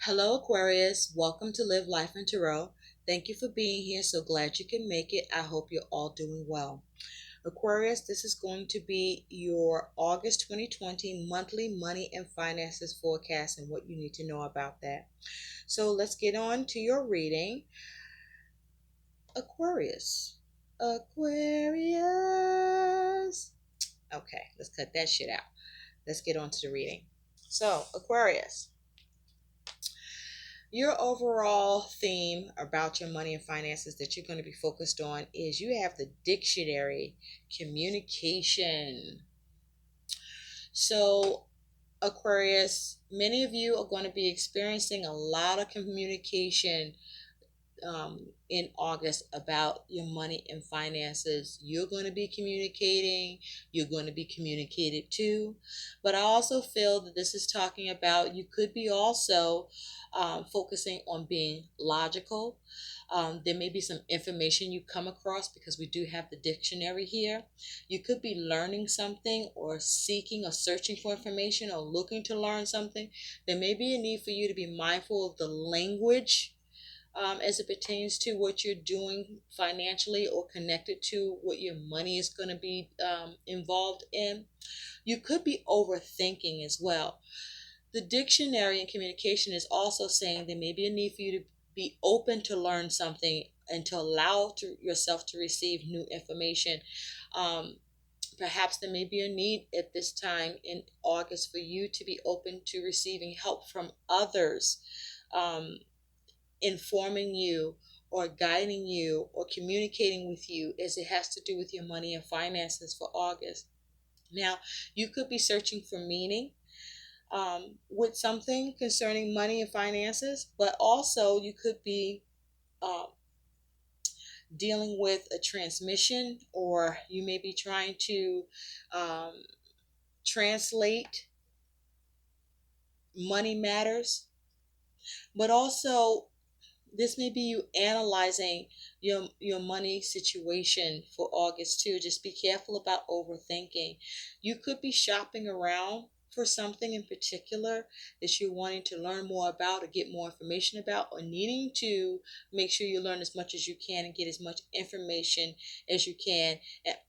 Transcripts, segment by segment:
Hello, Aquarius. Welcome to Live Life in Tarot. Thank you for being here. So glad you can make it. I hope you're all doing well. Aquarius, this is going to be your August 2020 monthly money and finances forecast and what you need to know about that. So let's get on to your reading. Aquarius. Aquarius. Okay, let's cut that shit out. Let's get on to the reading. So, Aquarius. Your overall theme about your money and finances that you're going to be focused on is you have the dictionary, communication. So, Aquarius, many of you are going to be experiencing a lot of communication in August about your money and finances. You're going to be communicating, you're going to be communicated to. But I also feel that this is talking about you could be also focusing on being logical. There may be some information you come across because we do have the dictionary here. You could be learning something or seeking or searching for information or looking to learn something. There may be a need for you to be mindful of the language as it pertains to what you're doing financially or connected to what your money is going to be involved in. You could be overthinking as well. The dictionary and communication is also saying there may be a need for you to be open to learn something and to allow yourself to receive new information. Perhaps there may be a need at this time in August for you to be open to receiving help from others. Informing you or guiding you or communicating with you as it has to do with your money and finances for August. Now, you could be searching for meaning with something concerning money and finances, but also you could be dealing with a transmission, or you may be trying to translate money matters, but also this may be you analyzing your money situation for August too. Just be careful about overthinking. You could be shopping around for something in particular that you're wanting to learn more about or get more information about, or needing to make sure you learn as much as you can and get as much information as you can,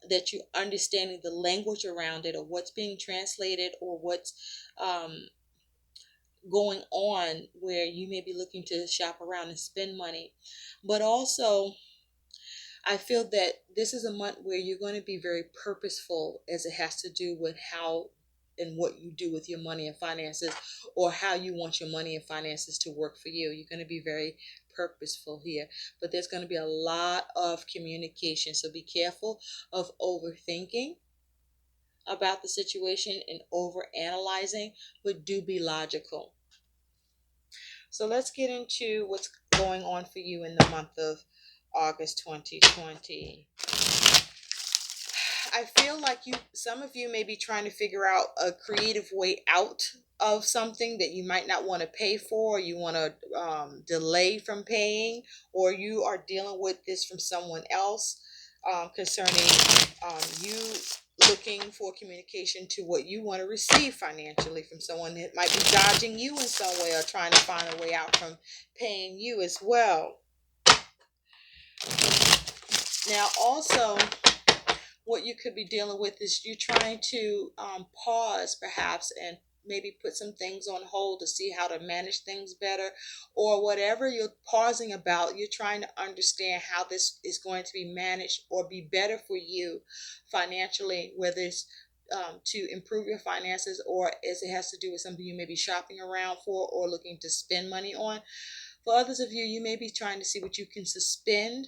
that you're understanding the language around it or what's being translated or what's going on, where you may be looking to shop around and spend money. But also, I feel that this is a month where you're going to be very purposeful as it has to do with how and what you do with your money and finances, or how you want your money and finances to work for you. You're going to be very purposeful here, but there's going to be a lot of communication. So be careful of overthinking about the situation and over analyzing, but do be logical. So let's get into what's going on for you in the month of August 2020. I feel like some of you may be trying to figure out a creative way out of something that you might not want to pay for, or you want to delay from paying, or you are dealing with this from someone else concerning you looking for communication to what you want to receive financially from someone that might be dodging you in some way or trying to find a way out from paying you as well. Now, also, what you could be dealing with is you trying to pause perhaps and maybe put some things on hold to see how to manage things better, or whatever you're pausing about, you're trying to understand how this is going to be managed or be better for you financially, whether it's to improve your finances, or as it has to do with something you may be shopping around for or looking to spend money on. For others of you, you may be trying to see what you can suspend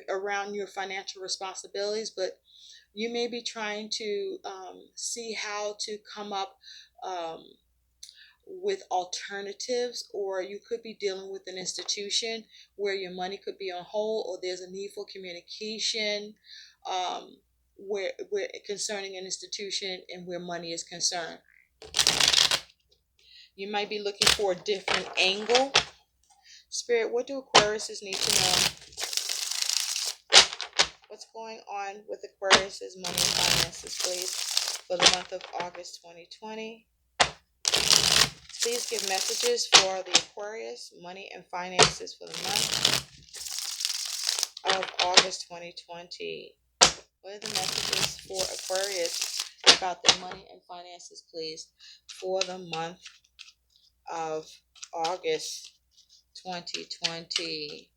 around your financial responsibilities, but you may be trying to see how to come up with alternatives, or you could be dealing with an institution where your money could be on hold, or there's a need for communication where concerning an institution and where money is concerned. You might be looking for a different angle. Spirit, what do Aquarius need to know? What's going on with Aquarius' money and finances, please, for the month of August 2020? Please give messages for the Aquarius, money and finances for the month of August 2020. What are the messages for Aquarius about their money and finances, please, for the month of August 2020?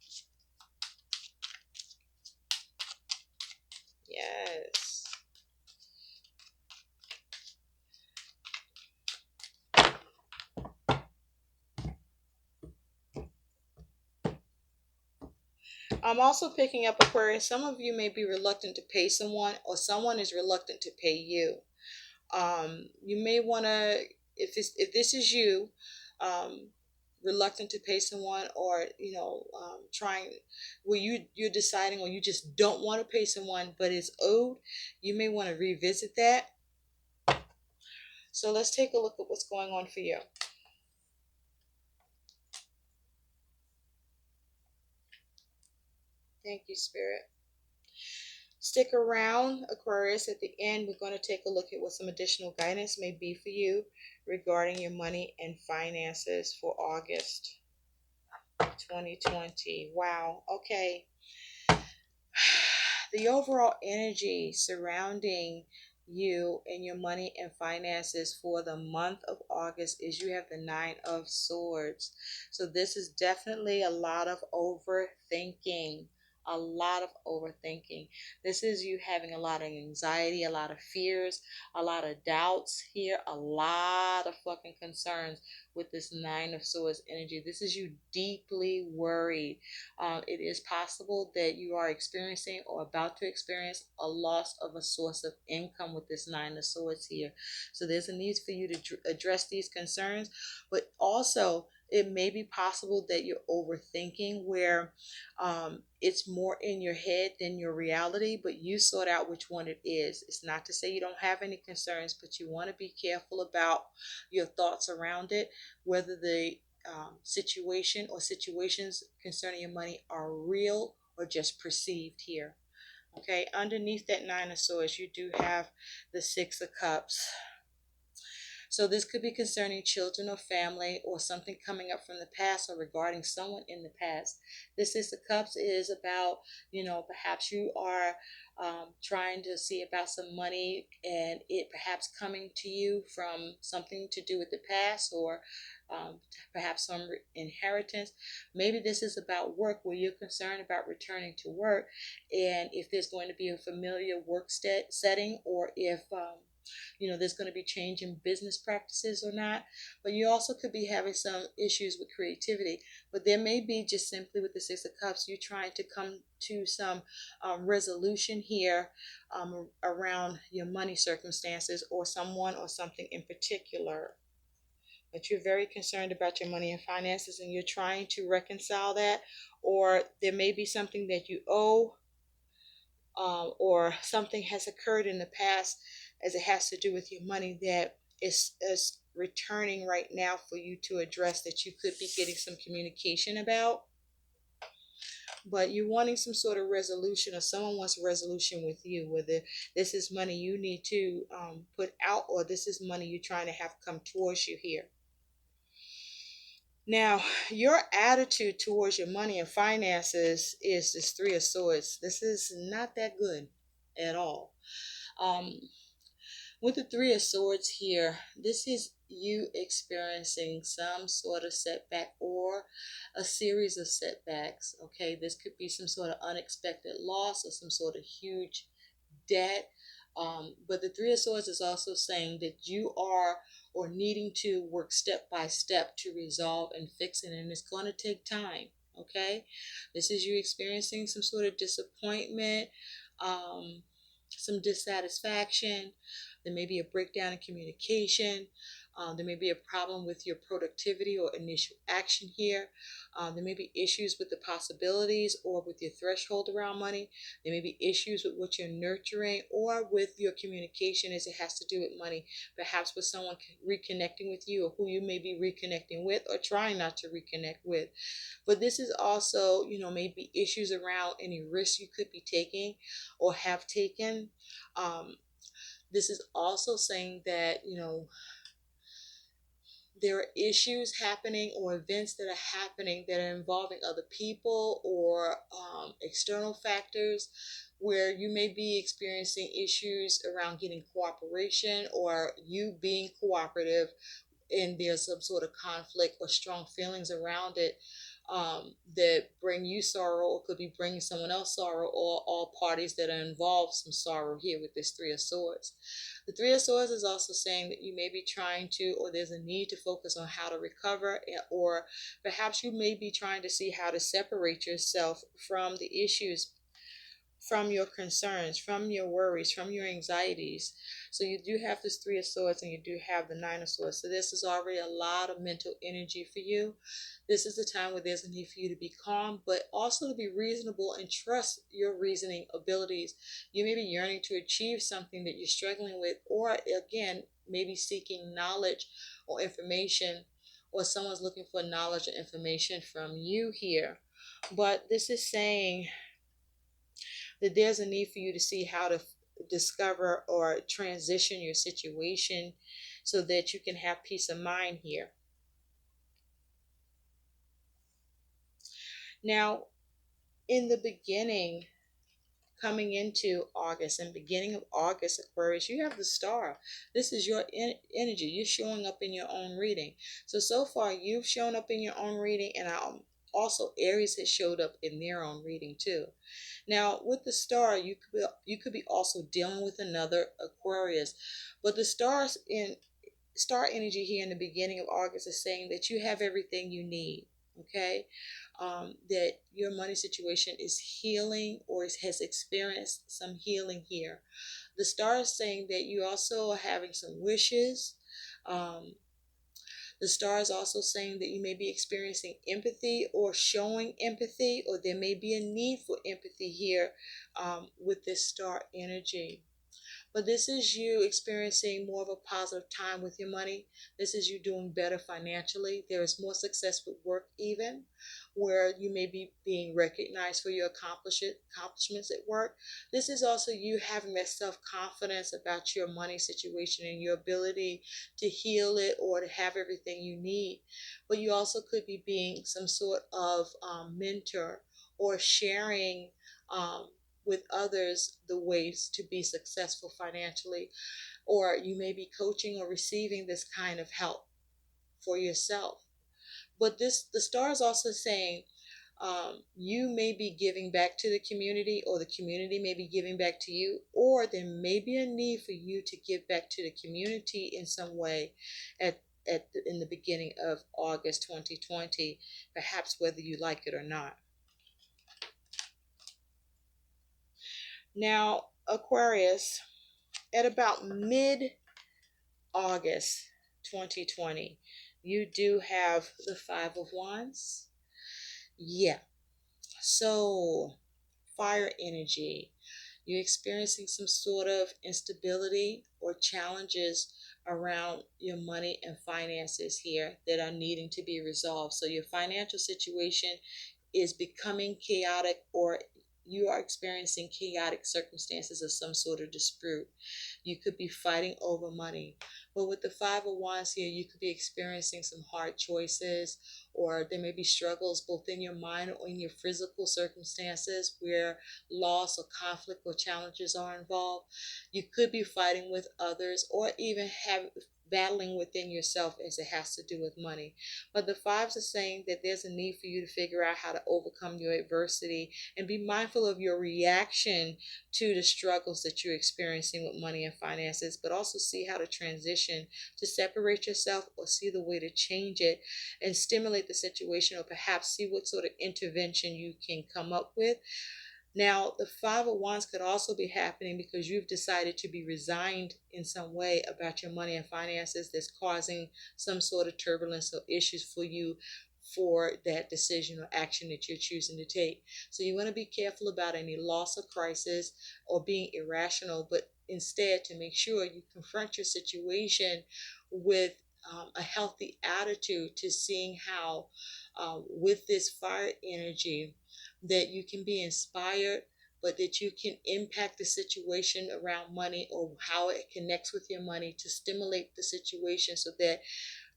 Yes. I'm also picking up, Aquarius, some of you may be reluctant to pay someone, or someone is reluctant to pay you. You may want to, if this is you, um, reluctant to pay someone, or trying, where you're deciding, or you just don't want to pay someone but it's owed, you may want to revisit that. So let's take a look at what's going on for you. Thank you, Spirit. Stick around, Aquarius. At the end, we're going to take a look at what some additional guidance may be for you regarding your money and finances for August 2020. Wow. Okay. The overall energy surrounding you and your money and finances for the month of August is you have the Nine of Swords. So this is definitely a lot of overthinking. A lot of overthinking. This is you having a lot of anxiety, a lot of fears, a lot of doubts here, a lot of fucking concerns with this Nine of Swords energy. This is you deeply worried. It is possible that you are experiencing or about to experience a loss of a source of income with this Nine of Swords here. So there's a need for you to address these concerns, but also it may be possible that you're overthinking, where it's more in your head than your reality, but you sort out which one it is. It's not to say you don't have any concerns, but you want to be careful about your thoughts around it, whether the situation or situations concerning your money are real or just perceived here. Okay, underneath that Nine of Swords, you do have the Six of Cups. So this could be concerning children or family, or something coming up from the past, or regarding someone in the past. This is the Cups is about, perhaps you are trying to see about some money, and it perhaps coming to you from something to do with the past, or perhaps some inheritance. Maybe this is about work, where you're concerned about returning to work, and if there's going to be a familiar work setting, or if there's going to be change in business practices or not. But you also could be having some issues with creativity. But there may be, just simply with the Six of Cups, you trying to come to some resolution here around your money circumstances, or someone or something in particular. But you're very concerned about your money and finances, and you're trying to reconcile that. Or there may be something that you owe, or something has occurred in the past as it has to do with your money, that is returning right now for you to address, that you could be getting some communication about. But you're wanting some sort of resolution, or someone wants a resolution with you, whether this is money you need to put out, or this is money you're trying to have come towards you here. Now, your attitude towards your money and finances is this Three of Swords. This is not that good at all. With the Three of Swords here, this is you experiencing some sort of setback, or a series of setbacks. Okay, this could be some sort of unexpected loss, or some sort of huge debt. But the Three of Swords is also saying that you are, or needing to work step by step to resolve and fix it, and it's going to take time. Okay, this is you experiencing some sort of disappointment, some dissatisfaction. There may be a breakdown in communication. There may be a problem with your productivity or initial action here. There may be issues with the possibilities, or with your threshold around money. There may be issues with what you're nurturing, or with your communication as it has to do with money. Perhaps with someone reconnecting with you, or who you may be reconnecting with, or trying not to reconnect with. But this is also, maybe issues around any risks you could be taking or have taken. This is also saying that, there are issues happening or events that are happening that are involving other people or external factors where you may be experiencing issues around getting cooperation or you being cooperative and there's some sort of conflict or strong feelings around it that bring you sorrow or could be bringing someone else sorrow or all parties that are involved some sorrow here with this Three of Swords. The Three of Swords is also saying that you may be trying to, or there's a need to focus on how to recover, or perhaps you may be trying to see how to separate yourself from the issues, from your concerns, from your worries, from your anxieties. So you do have this Three of Swords and you do have the Nine of Swords. So this is already a lot of mental energy for you. This is the time where there's a need for you to be calm, but also to be reasonable and trust your reasoning abilities. You may be yearning to achieve something that you're struggling with, or again, maybe seeking knowledge or information, or someone's looking for knowledge or information from you here. But this is saying that there's a need for you to see how to discover or transition your situation so that you can have peace of mind here. Now, in the beginning, coming into August and beginning of August, Aquarius, you have the Star. This is your energy. You're showing up in your own reading. So far, you've shown up in your own reading, and also Aries has showed up in their own reading too. Now, with the Star, you could be also dealing with another Aquarius, but the stars in star energy here in the beginning of August is saying that you have everything you need. Okay, that your money situation is healing or has experienced some healing here. The star is saying that you also are having some wishes. The star is also saying that you may be experiencing empathy or showing empathy, or there may be a need for empathy here with this star energy. But this is you experiencing more of a positive time with your money. This is you doing better financially. There is more success with work even, where you may be being recognized for your accomplishments at work. This is also you having that self-confidence about your money situation and your ability to heal it or to have everything you need. But you also could be being some sort of mentor or sharing with others the ways to be successful financially, or you may be coaching or receiving this kind of help for yourself. But the star is also saying you may be giving back to the community, or the community may be giving back to you, or there may be a need for you to give back to the community in some way in the beginning of August 2020, perhaps whether you like it or not. Now, Aquarius, at about mid-August 2020, you do have the Five of Wands. Yeah. So, fire energy. You're experiencing some sort of instability or challenges around your money and finances here that are needing to be resolved. So, your financial situation is becoming chaotic, or you are experiencing chaotic circumstances of some sort of dispute. You could be fighting over money. But with the Five of Wands here, you could be experiencing some hard choices, or there may be struggles both in your mind or in your physical circumstances where loss or conflict or challenges are involved. You could be fighting with others, or even battling within yourself as it has to do with money. But the fives are saying that there's a need for you to figure out how to overcome your adversity and be mindful of your reaction to the struggles that you're experiencing with money and finances, but also see how to transition to separate yourself or see the way to change it and stimulate the situation, or perhaps see what sort of intervention you can come up with. Now, the Five of Wands could also be happening because you've decided to be resigned in some way about your money and finances that's causing some sort of turbulence or issues for you for that decision or action that you're choosing to take. So you want to be careful about any loss or crisis or being irrational, but instead to make sure you confront your situation with a healthy attitude to seeing how with this fire energy that you can be inspired, but that you can impact the situation around money or how it connects with your money to stimulate the situation so that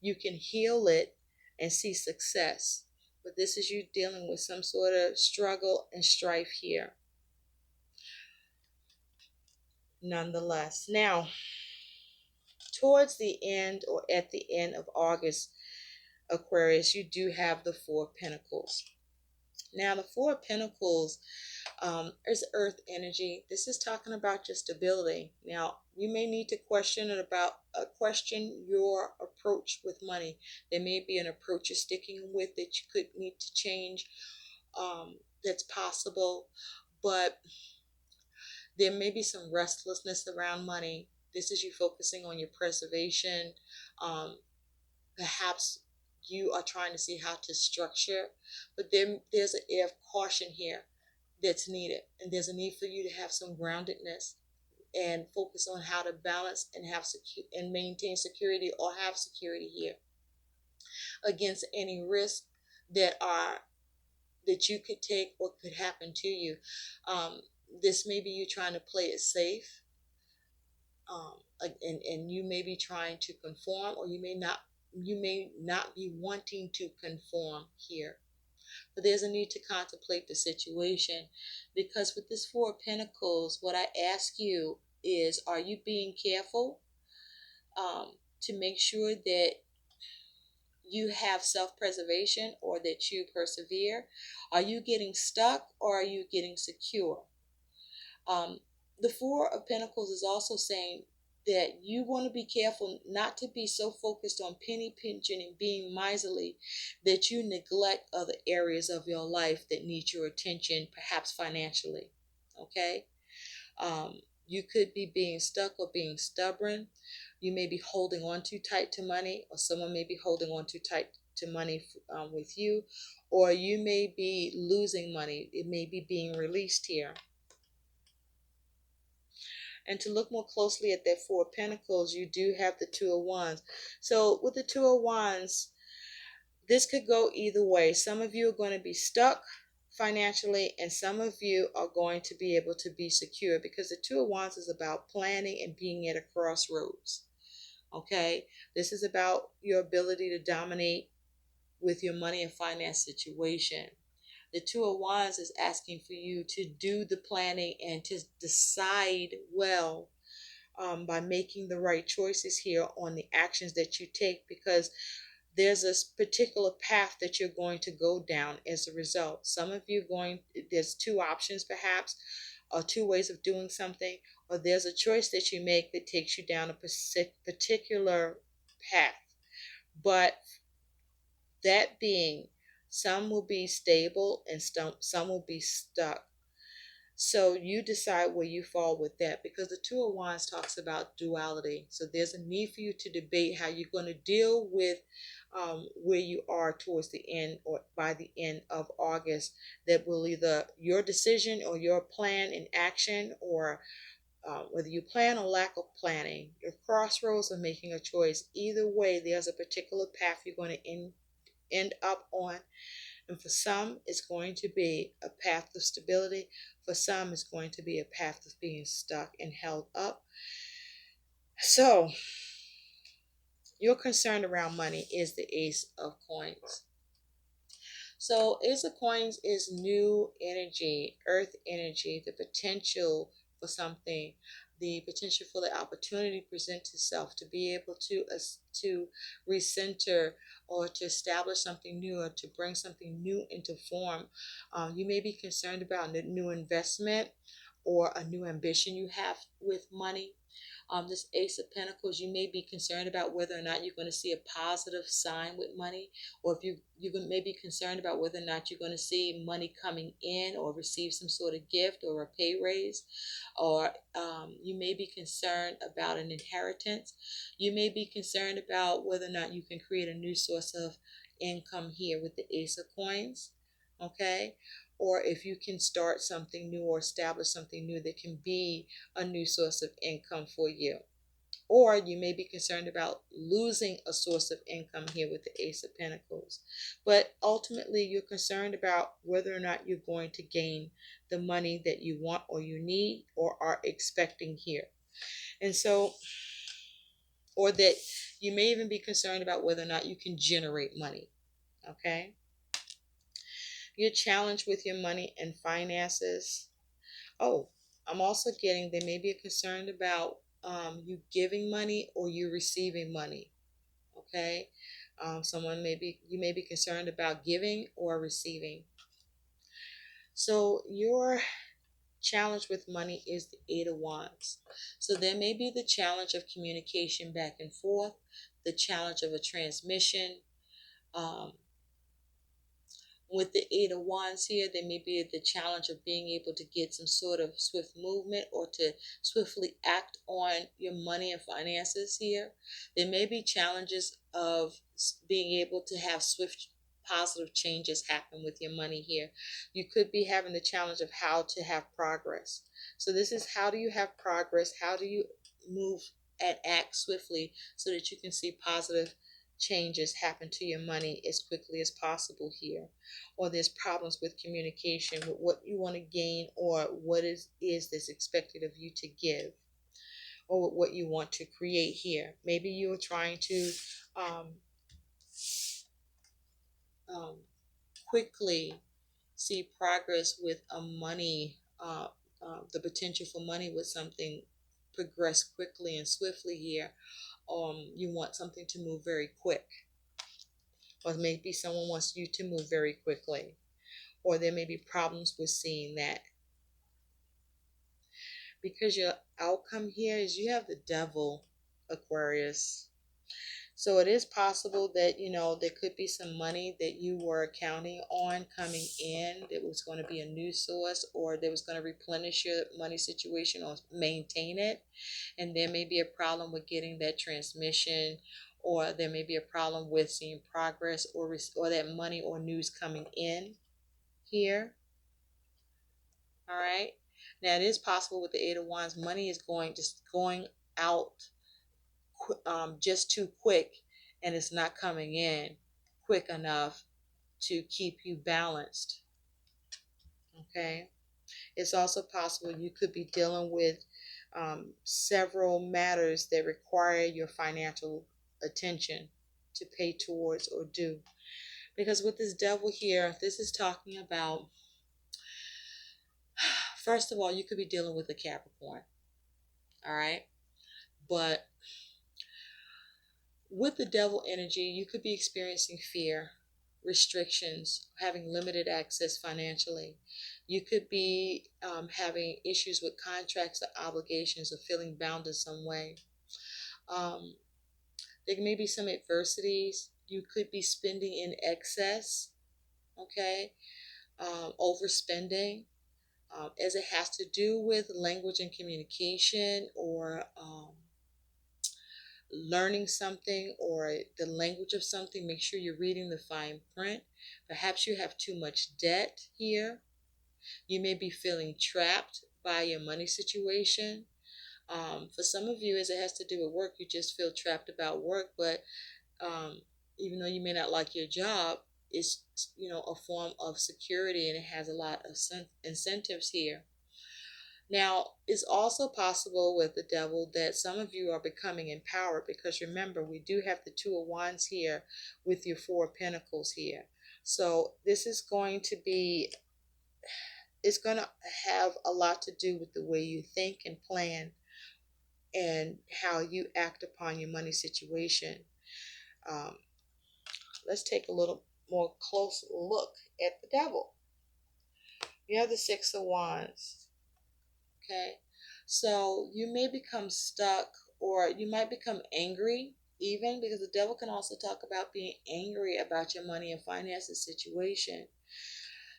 you can heal it and see success. But this is you dealing with some sort of struggle and strife here. Nonetheless, now towards the end or at the end of August, Aquarius, you do have the Four of Pentacles. Now, the Four of Pentacles is earth energy. This is talking about your stability. Now, you may need to question your approach with money. There may be an approach you're sticking with that you could need to change. That's possible, but there may be some restlessness around money. This is you focusing on your preservation. Perhaps you are trying to see how to structure, but then there's an air of caution here that's needed, and there's a need for you to have some groundedness and focus on how to balance and have and maintain security, or have security here against any risk that you could take or could happen to you. This may be you trying to play it safe, and you may be trying to conform, or you may not be wanting to conform here. But there's a need to contemplate the situation, because with this Four of Pentacles, what I ask you is, are you being careful to make sure that you have self-preservation, or that you persevere? Are you getting stuck, or are you getting secure? The Four of Pentacles is also saying that you want to be careful not to be so focused on penny pinching and being miserly that you neglect other areas of your life that need your attention, perhaps financially. Okay? You could be being stuck or being stubborn. You may be holding on too tight to money, or someone may be holding on too tight to money with you, or you may be losing money. It may be being released here. And to look more closely at that Four of Pentacles, you do have the Two of Wands. So with the Two of Wands, this could go either way. Some of you are going to be stuck financially, and some of you are going to be able to be secure, because the Two of Wands is about planning and being at a crossroads. Okay? This is about your ability to dominate with your money and finance situation. The Two of Wands is asking for you to do the planning and to decide well, by making the right choices here on the actions that you take, because there's a particular path that you're going to go down as a result. Some of you there's two options perhaps, or two ways of doing something, or there's a choice that you make that takes you down a particular path. But that being, some will be stable and some will be stuck. So you decide where you fall with that, because the Two of Wands talks about duality. So there's a need for you to debate how you're going to deal with where you are towards the end, or by the end of August. That will either your decision or your plan in action, or whether you plan or lack of planning, your crossroads or making a choice. Either way, there's a particular path you're going to end up on. And for some, it's going to be a path of stability. For some, it's going to be a path of being stuck and held up. So, your concern around money is the Ace of Coins. So, Ace of Coins is new energy, earth energy, the potential for something, the potential for the opportunity to present itself, to be able to recenter, or to establish something new, or to bring something new into form. You may be concerned about a new investment or a new ambition you have with money. This Ace of Pentacles, you may be concerned about whether or not you're going to see a positive sign with money, or if you may be concerned about whether or not you're going to see money coming in, or receive some sort of gift or a pay raise, or you may be concerned about an inheritance. You may be concerned about whether or not you can create a new source of income here with the Ace of Coins. Okay? Or if you can start something new or establish something new that can be a new source of income for you. Or you may be concerned about losing a source of income here with the Ace of Pentacles. But ultimately, you're concerned about whether or not you're going to gain the money that you want or you need or are expecting here. And so or that you may even be concerned about whether or not you can generate money. Okay? You're challenged with your money and finances. Oh, I'm also getting they may be concerned about you giving money or you receiving money. Okay? You may be concerned about giving or receiving. So your challenge with money is the Eight of Wands. So there may be the challenge of communication back and forth, the challenge of a transmission. Um, with the Eight of Wands here, there may be the challenge of being able to get some sort of swift movement or to swiftly act on your money and finances here. There may be challenges of being able to have swift positive changes happen with your money here. You could be having the challenge of how to have progress. So this is how do you have progress? How do you move and act swiftly so that you can see positive changes happen to your money as quickly as possible here? Or there's problems with communication with what you want to gain or what is that's expected of you to give, or what you want to create here. Maybe you're trying to um, quickly see progress with a money, the potential for money with something progress quickly and swiftly here. You want something to move very quick, or maybe someone wants you to move very quickly, or there may be problems with seeing that. Because your outcome here is you have the devil, Aquarius. So it is possible that, there could be some money that you were counting on coming in that was going to be a new source, or that was going to replenish your money situation or maintain it. And there may be a problem with getting that transmission, or there may be a problem with seeing progress or that money or news coming in here. All right. Now it is possible with the Eight of Wands, money is going out just too quick, and it's not coming in quick enough to keep you balanced. Okay. It's also possible you could be dealing with several matters that require your financial attention to pay towards or do. Because with this devil here, this is talking about, first of all, you could be dealing with a Capricorn. All right. But with the devil energy, you could be experiencing fear, restrictions, having limited access financially. You could be having issues with contracts or obligations, or feeling bound in some way. Um, there may be some adversities. You could be spending in excess, okay, overspending, as it has to do with language and communication, or learning something, or the language of something. Make sure you're reading the fine print. Perhaps you have too much debt here. You may be feeling trapped by your money situation. For some of you, as it has to do with work, you just feel trapped about work, but even though you may not like your job, it's a form of security, and it has a lot of incentives here. Now, it's also possible with the devil that some of you are becoming empowered, because remember, we do have the Two of Wands here with your Four of Pentacles here. So this is going to be, it's going to have a lot to do with the way you think and plan, and how you act upon your money situation. Let's take a little more close look at the devil. You have the Six of Wands. Okay, so you may become stuck, or you might become angry, even, because the devil can also talk about being angry about your money and finances situation.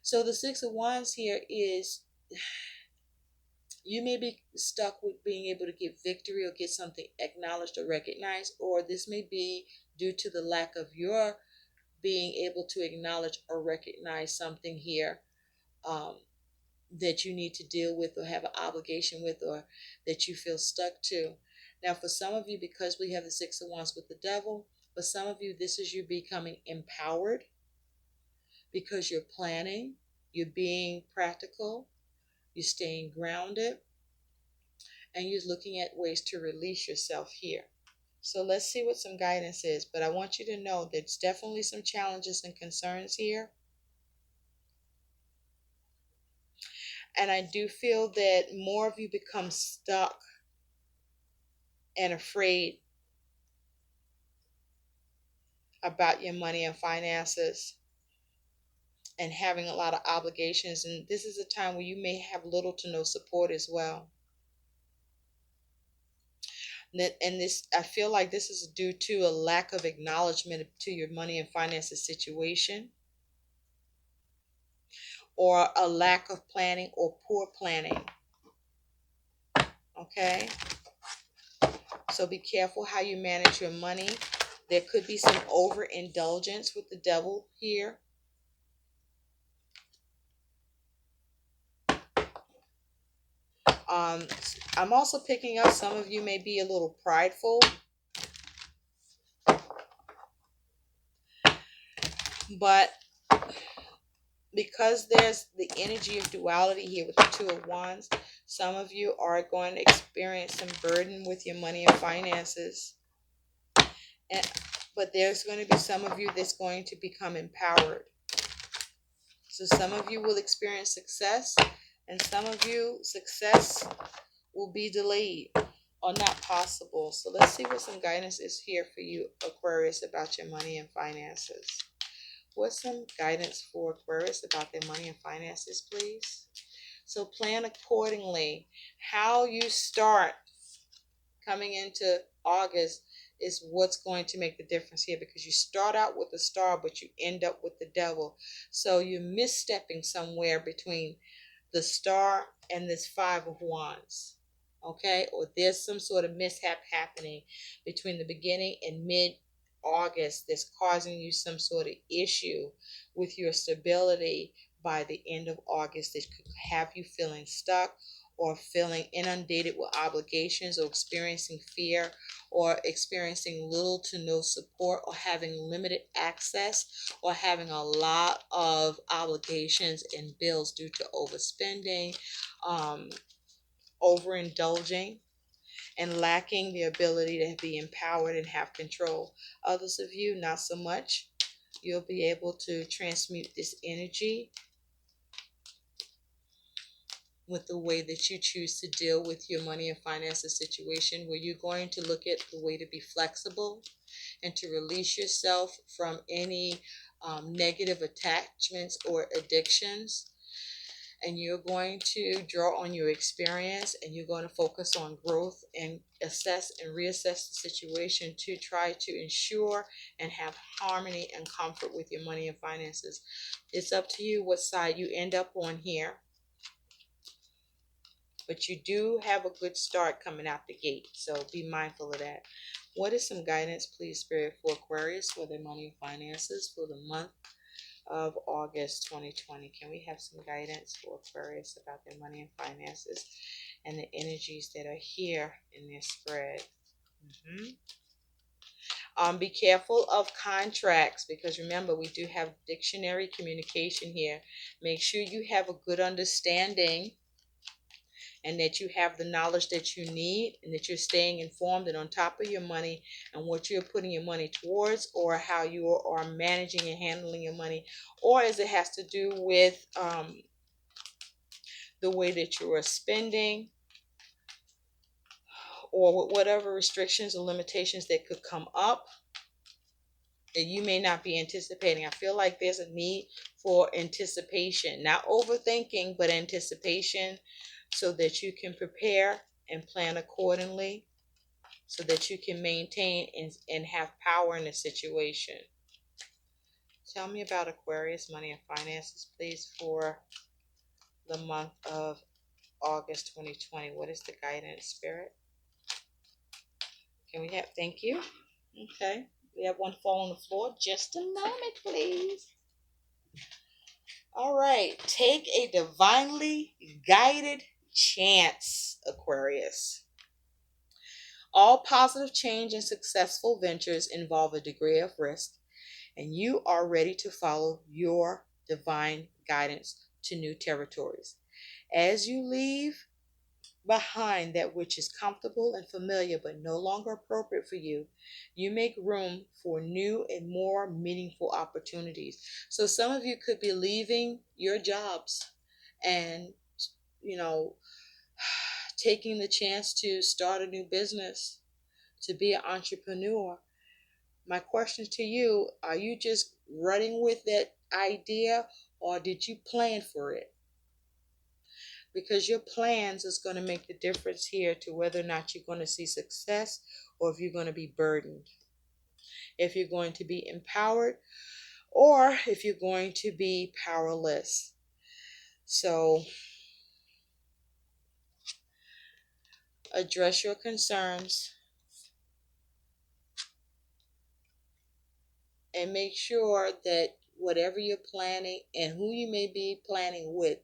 So the Six of Wands here is, you may be stuck with being able to get victory or get something acknowledged or recognized, or this may be due to the lack of your being able to acknowledge or recognize something here. That you need to deal with, or have an obligation with, or that you feel stuck to. Now, for some of you, because we have the Six of Wands with the devil, for some of you, this is you becoming empowered, because you're planning, you're being practical, you're staying grounded, and you're looking at ways to release yourself here. So let's see what some guidance is. But I want you to know there's definitely some challenges and concerns here. And I do feel that more of you become stuck and afraid about your money and finances and having a lot of obligations. And this is a time where you may have little to no support as well. And this, I feel like this is due to a lack of acknowledgement to your money and finances situation, or a lack of planning or poor planning. Okay, so be careful how you manage your money. There could be some overindulgence with the devil here. I'm also picking up some of you may be a little prideful, but because there's the energy of duality here with the Two of Wands, some of you are going to experience some burden with your money and finances. But there's going to be some of you that's going to become empowered. So some of you will experience success, and some of you, success will be delayed or not possible. So let's see what some guidance is here for you, Aquarius, about your money and finances. What's some guidance for Aquarius about their money and finances, please? So plan accordingly. How you start coming into August is what's going to make the difference here, because you start out with the star, but you end up with the devil. So you're misstepping somewhere between the star and this Five of Wands. Okay, or there's some sort of mishap happening between the beginning and mid August that's causing you some sort of issue with your stability by the end of August that could have you feeling stuck or feeling inundated with obligations, or experiencing fear, or experiencing little to no support, or having limited access, or having a lot of obligations and bills due to overspending, overindulging, and lacking the ability to be empowered and have control. Others of you, not so much. You'll be able to transmute this energy with the way that you choose to deal with your money and finances situation, where you're going to look at the way to be flexible and to release yourself from any negative attachments or addictions. And you're going to draw on your experience, and you're going to focus on growth and assess and reassess the situation to try to ensure and have harmony and comfort with your money and finances. It's up to you what side you end up on here. But you do have a good start coming out the gate, so be mindful of that. What is some guidance, please, Spirit, for Aquarius for their money and finances for the month of August 2020? Can we have some guidance for Aquarius about their money and finances and the energies that are here in their spread? Be careful of contracts, because remember, we do have dictionary communication here. Make sure you have a good understanding, and that you have the knowledge that you need, and that you're staying informed and on top of your money and what you're putting your money towards, or how you are managing and handling your money, or as it has to do with the way that you are spending, or whatever restrictions or limitations that could come up that you may not be anticipating. I feel like there's a need for anticipation, not overthinking, but anticipation, so that you can prepare and plan accordingly, so that you can maintain and have power in the situation. Tell me about Aquarius money and finances, please, for the month of August 2020. What is the guidance, Spirit? Can we have, thank you. Okay, we have one fall on the floor. Just a moment, please. All right, take a divinely guided chance, Aquarius. All positive change and successful ventures involve a degree of risk, and you are ready to follow your divine guidance to new territories. As you leave behind that which is comfortable and familiar but no longer appropriate for you. You make room for new and more meaningful opportunities. So some of you could be leaving your jobs and, you know, taking the chance to start a new business, to be an entrepreneur. My question to you, are you just running with that idea or did you plan for it? Because your plans is going to make the difference here to whether or not you're going to see success or if you're going to be burdened, if you're going to be empowered or if you're going to be powerless. So address your concerns and make sure that whatever you're planning and who you may be planning with,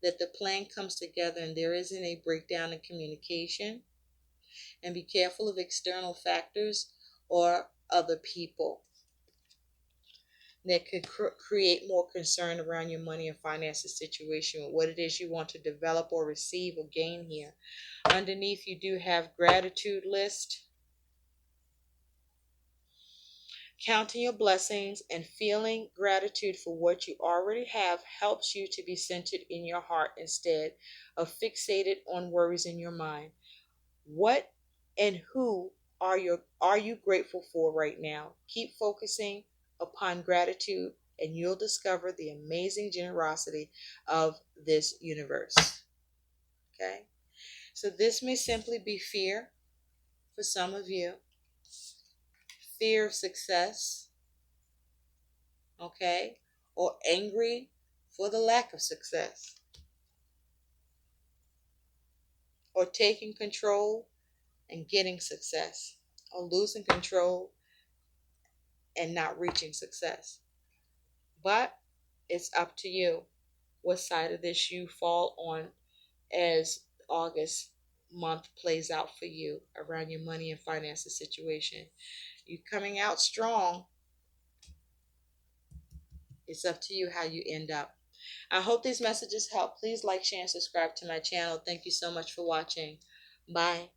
that the plan comes together and there isn't a breakdown in communication. And be careful of external factors or other people that could create more concern around your money and finances situation, what it is you want to develop or receive or gain here. Underneath, you do have gratitude list. Counting your blessings and feeling gratitude for what you already have helps you to be centered in your heart instead of fixated on worries in your mind. What and who are you grateful for right now? Keep focusing upon gratitude and you'll discover the amazing generosity of this universe. Okay? So this may simply be fear for some of you. Fear of success, okay? Or angry for the lack of success. Or taking control and getting success. Or losing control and not reaching success. But it's up to you what side of this you fall on as August month plays out for you around your money and finances situation. You coming out strong. It's up to you how you end up. I hope these messages help. Please like, share, and subscribe to my channel. Thank you so much for watching. Bye.